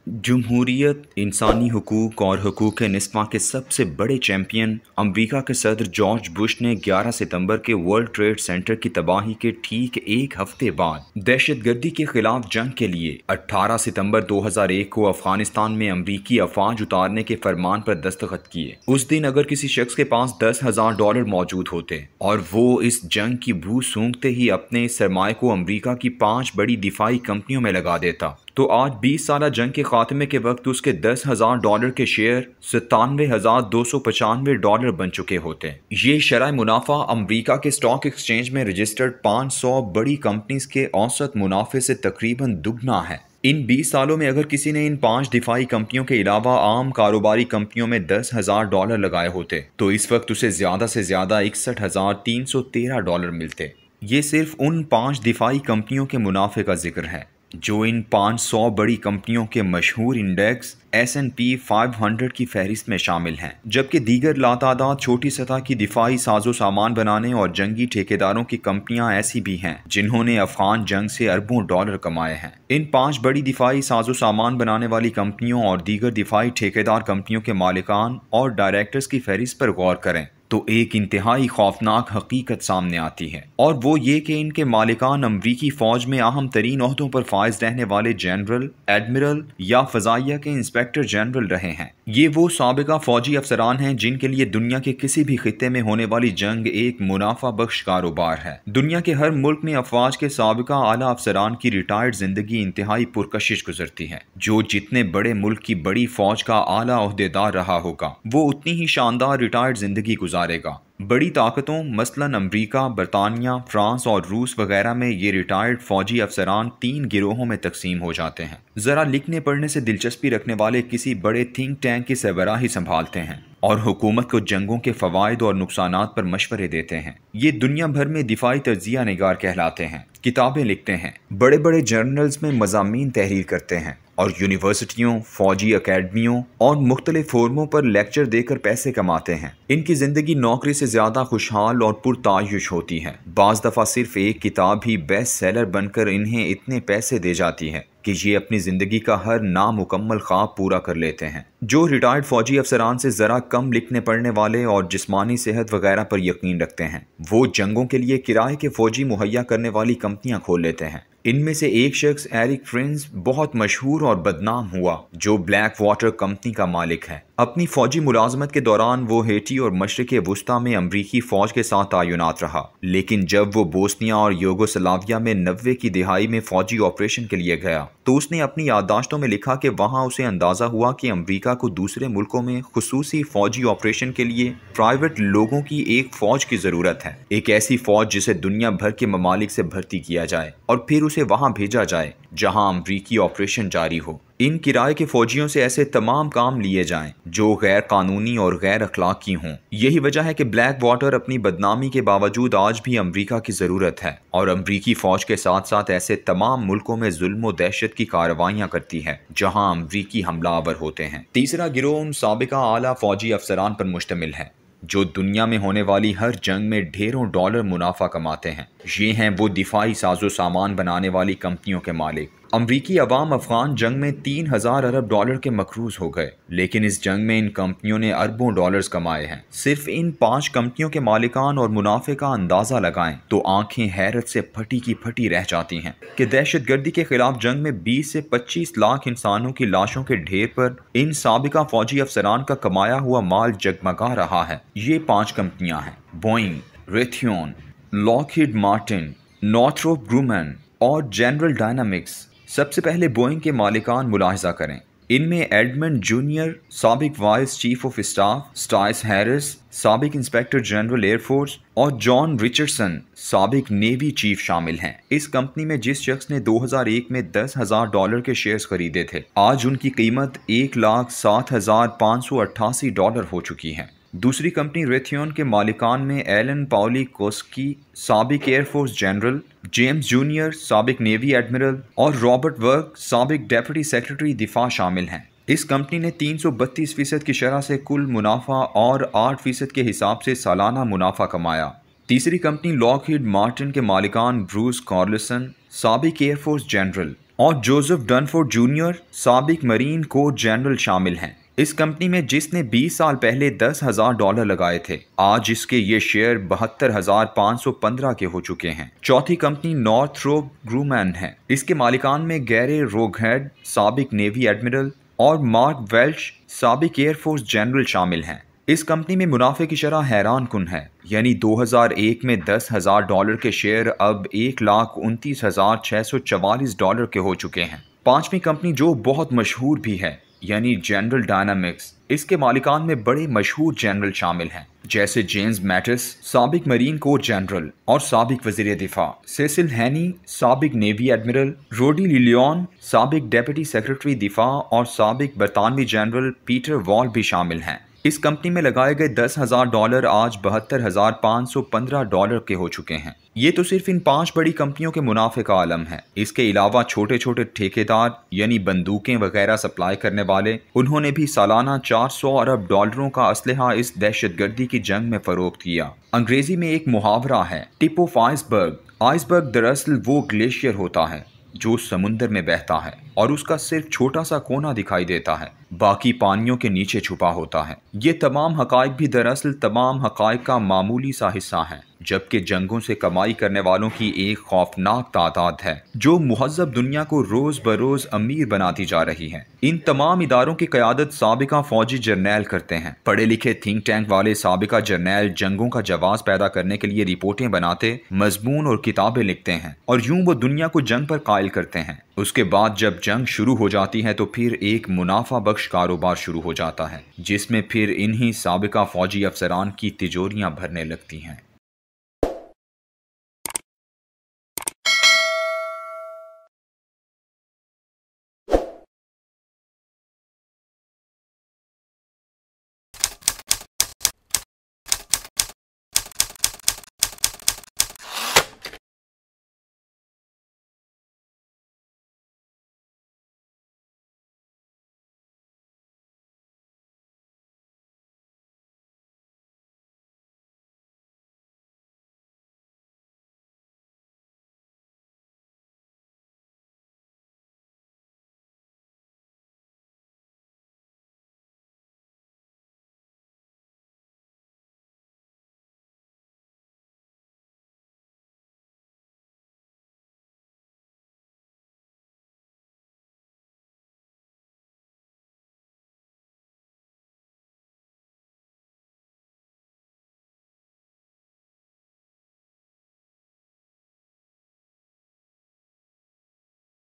जमहूरियत, इंसानी हुकूक और हुकूक निस्वा के सबसे बड़े चैंपियन अमरीका के सदर जॉर्ज बुश ने 11 सितंबर के वर्ल्ड ट्रेड सेंटर की तबाही के ठीक एक हफ्ते बाद दहशतगर्दी के खिलाफ जंग के लिए 18 सितंबर 2001 को अफगानिस्तान में अमरीकी अफवाज उतारने के फरमान पर दस्तखत किए। उस दिन अगर किसी शख्स के पास $10,000 मौजूद होते और वो इस जंग की बू सूंघते ही अपने सरमाए को अमरीका की 5 बड़ी दिफाई कंपनियों में लगा देता, तो आज 20 साल जंग के खात्मे के वक्त उसके $10,000 के शेयर $97,295 बन चुके होते। ये शरह मुनाफा अमरीका के स्टॉक एक्सचेंज में रजिस्टर्ड 500 बड़ी कंपनीज के औसत मुनाफे से तकरीबन दुगना है। इन 20 सालों में अगर किसी ने इन 5 दिफाई कंपनियों के अलावा आम कारोबारी कंपनियों में $10,000 लगाए होते तो इस वक्त उसे ज्यादा से ज्यादा $61,313 मिलते। ये सिर्फ उन 5 दिफाई कंपनियों के मुनाफे का जिक्र है जो इन 500 बड़ी कंपनियों के मशहूर इंडेक्स S&P 500 की फहरिस्त में शामिल हैं, जबकि दीगर लातादाद छोटी सतह की दिफाई साजो सामान बनाने और जंगी ठेकेदारों की कंपनियां ऐसी भी हैं जिन्होंने अफगान जंग से अरबों डॉलर कमाए हैं। इन 5 बड़ी दिफाई साजो सामान बनाने वाली कंपनियों और दीगर दिफाई ठेकेदार कंपनियों के मालिकान और डायरेक्टर्स की फहरिस्त पर गौर करें तो एक इंतहाई खौफनाक हकीकत सामने आती है, और वो ये कि इनके मालिकान अमरीकी फौज में अहम तरीन ओहदों पर फाइज रहने वाले जनरल, एडमिरल या फजाइया के इंस्पेक्टर जनरल रहे हैं। ये वो साबिका फौजी अफसरान हैं जिनके लिए दुनिया के किसी भी खित्ते में होने वाली जंग एक मुनाफा बख्श कारोबार है। दुनिया के हर मुल्क में अफवाज के साबिका आला अफसरान की रिटायर्ड जिंदगी इंतहाई पुरकशिश गुजरती है। जो जितने बड़े मुल्क की बड़ी फौज का आला ओहदेदार रहा होगा वो उतनी ही शानदार रिटायर्ड जिंदगी गुजारेगा। बड़ी ताकतों मसलन अमरीका, बरतानिया, फ्रांस और रूस वगैरह में ये रिटायर्ड फौजी अफसरान 3 गिरोहों में तकसीम हो जाते हैं। जरा लिखने पढ़ने से दिलचस्पी रखने वाले किसी बड़े थिंक टैंक की सरबराही संभालते हैं और हुकूमत को जंगों के फवायद और नुकसानात पर मशवरे देते हैं। ये दुनिया भर में दिफाई तज्जिया निगार कहलाते हैं, किताबें लिखते हैं, बड़े बड़े जर्नल्स में मज़ामीन तहरीर करते हैं और यूनिवर्सिटियों, फौजी अकेडमियों और मुख्तलिफ फोरमों पर लेक्चर देकर पैसे कमाते हैं। इनकी जिंदगी नौकरी से ज्यादा खुशहाल और पुरतायुश होती है। बाज दफा सिर्फ एक किताब ही बेस्ट सेलर बनकर इन्हें इतने पैसे दे जाती है कि ये अपनी जिंदगी का हर नामुकम्मल ख्वाब पूरा कर लेते हैं। जो रिटायर्ड फौजी अफसरान से जरा कम लिखने पढ़ने वाले और जिस्मानी सेहत वगैरह पर यकीन रखते हैं, वो जंगों के लिए किराए के फौजी मुहैया करने वाली कंपनियां खोल लेते हैं। इनमें से एक शख्स एरिक फ्रिंज बहुत मशहूर और बदनाम हुआ, जो ब्लैक वाटर कंपनी का मालिक है। अपनी फौजी मुलाजमत के दौरान वो हेटी और मशरिक़ वुस्ता में अमरीकी फौज के साथ तैनात रहा, लेकिन जब वो बोस्निया और यूगोस्लाविया में 90 की दिहाई में फौजी ऑपरेशन के लिए गया तो उसने अपनी याददाश्तों में लिखा कि वहाँ उसे अंदाजा हुआ कि अमरीका को दूसरे मुल्कों में खुसूसी फौजी ऑपरेशन के लिए प्राइवेट लोगों की एक फौज की जरूरत है। एक ऐसी फौज जिसे दुनिया भर के ममालिक से भर्ती किया जाए और फिर उसे वहाँ भेजा जाए जहाँ अमरीकी ऑपरेशन जारी हो। इन किराए के फौजियों से ऐसे तमाम काम लिए जाएं जो गैर कानूनी और गैर अखलाकी हों। यही वजह है कि ब्लैक वाटर अपनी बदनामी के बावजूद आज भी अमरीका की ज़रूरत है और अमरीकी फौज के साथ साथ ऐसे तमाम मुल्कों में जुल्म और दहशत की कार्रवाइयाँ करती है जहाँ अमरीकी हमलावर होते हैं। तीसरा गिरोह उन साबिका आला फौजी अफसरान पर मुश्तमिल है जो दुनिया में होने वाली हर जंग में ढेरों डॉलर मुनाफा कमाते हैं। ये हैं वो दिफाई साजो सामान बनाने वाली कंपनियों के मालिक। अमरीकी अवाम अफगान जंग में 3,000 अरब डॉलर के मकरूज हो गए, लेकिन इस जंग में इन कंपनियों ने अरबों डॉलर्स कमाए हैं। सिर्फ इन 5 कंपनियों के मालिकान और मुनाफे का अंदाजा लगाएं तो आंखें हैरत से फटी की फटी रह जाती हैं कि दहशतगर्दी के खिलाफ जंग में 20 से 25 लाख इंसानों की लाशों के ढेर पर इन साबिका फौजी अफसरान का कमाया हुआ माल जगमगा रहा है। ये 5 कंपनियां हैं: Boeing, Raytheon, Lockheed Martin, Northrop Grumman और जनरल डायनामिक्स। सबसे पहले बोइंग के मालिकान मुलाहिजा करें। इनमें एडमंड जूनियर, साबिक vice chief of staff, Stayce Harris, साबिक इंस्पेक्टर जनरल एयरफोर्स और जॉन रिचर्डसन, साबिक नेवी चीफ शामिल हैं। इस कंपनी में जिस शख्स ने 2001 में $10,000 के शेयर्स खरीदे थे, आज उनकी कीमत $1,07,588 हो चुकी है। दूसरी कंपनी रेथियोन के मालिकान में एलन पाउली कोस्की, साबिक एयरफोर्स जनरल, जेम्स जूनियर, साबिक नेवी एडमिरल और रॉबर्ट वर्क, साबिक डेप्यूटी सेक्रेटरी दिफा शामिल हैं। इस कंपनी ने 332% की शरह से कुल मुनाफा और 8% के हिसाब से सालाना मुनाफा कमाया। तीसरी कंपनी लॉकहीड मार्टिन के मालिकान ब्रूस कॉर्लिसन, साबिक एयरफोर्स जनरल, और जोसेफ डनफोर्ड जूनियर साबिक मरीन कोर जनरल शामिल हैं। इस कंपनी में जिसने 20 साल पहले $10,000 लगाए थे, आज इसके ये शेयर 72,515 के हो चुके हैं। चौथी कंपनी नॉर्थरोप ग्रूमैन है। इसके मालिकान में गैरे रोगहेड साबिक नेवी एडमिरल और मार्क वेल्च साबिक एयरफोर्स जनरल शामिल हैं। इस कंपनी में मुनाफे की शरह हैरान कुन है, यानी 2001 में $10,000 के शेयर अब $1,29,644 के हो चुके हैं। पांचवी कंपनी जो बहुत मशहूर भी है, यानी जनरल डायनामिक्स। इसके मालिकान में बड़े मशहूर जनरल शामिल हैं, जैसे जेम्स मैटिस साबिक मरीन कोर जनरल और साबिक वजीर दिफा, सेसिल हैनी साबिक नेवी एडमिरल, रोडी लिलियन साबिक डेप्यूटी सेक्रेटरी दिफा और साबिक बरतानवी जनरल पीटर वॉल भी शामिल हैं। इस कंपनी में लगाए गए $10,000 आज $72,515 के हो चुके हैं। ये तो सिर्फ इन 5 बड़ी कंपनियों के मुनाफे का आलम है। इसके अलावा छोटे छोटे ठेकेदार यानी बंदूकें वगैरह सप्लाई करने वाले, उन्होंने भी सालाना $400 अरब का असलहा इस दहशतगर्दी की जंग में फरोख्त किया। अंग्रेजी में एक मुहावरा है, टिप ऑफ आइसबर्ग। आइसबर्ग दरअसल वो ग्लेशियर होता है जो समुंदर में बहता है और उसका सिर्फ छोटा सा कोना दिखाई देता है, बाकी पानियों के नीचे छुपा होता है। ये तमाम हकाइक भी दरअसल तमाम हकाइक का मामूली सा हिस्सा है, जबकि जंगों से कमाई करने वालों की एक खौफनाक तादाद है जो मुहज़्ज़ब दुनिया को रोज बरोज अमीर बनाती जा रही है। इन तमाम इदारों की क़यादत साबिका फौजी जर्नैल करते हैं। पढ़े लिखे थिंक टैंक वाले साबिका जर्नैल जंगों का जवाब पैदा करने के लिए रिपोर्टें बनाते, मजमून और किताबें लिखते हैं और यूं वो दुनिया को जंग पर कायल करते हैं। उसके बाद जब जंग शुरू हो जाती है तो फिर एक मुनाफा बख्श कारोबार शुरू हो जाता है, जिसमें फिर इन्हीं साबिका फौजी अफसरान की तिजोरियां भरने लगती हैं।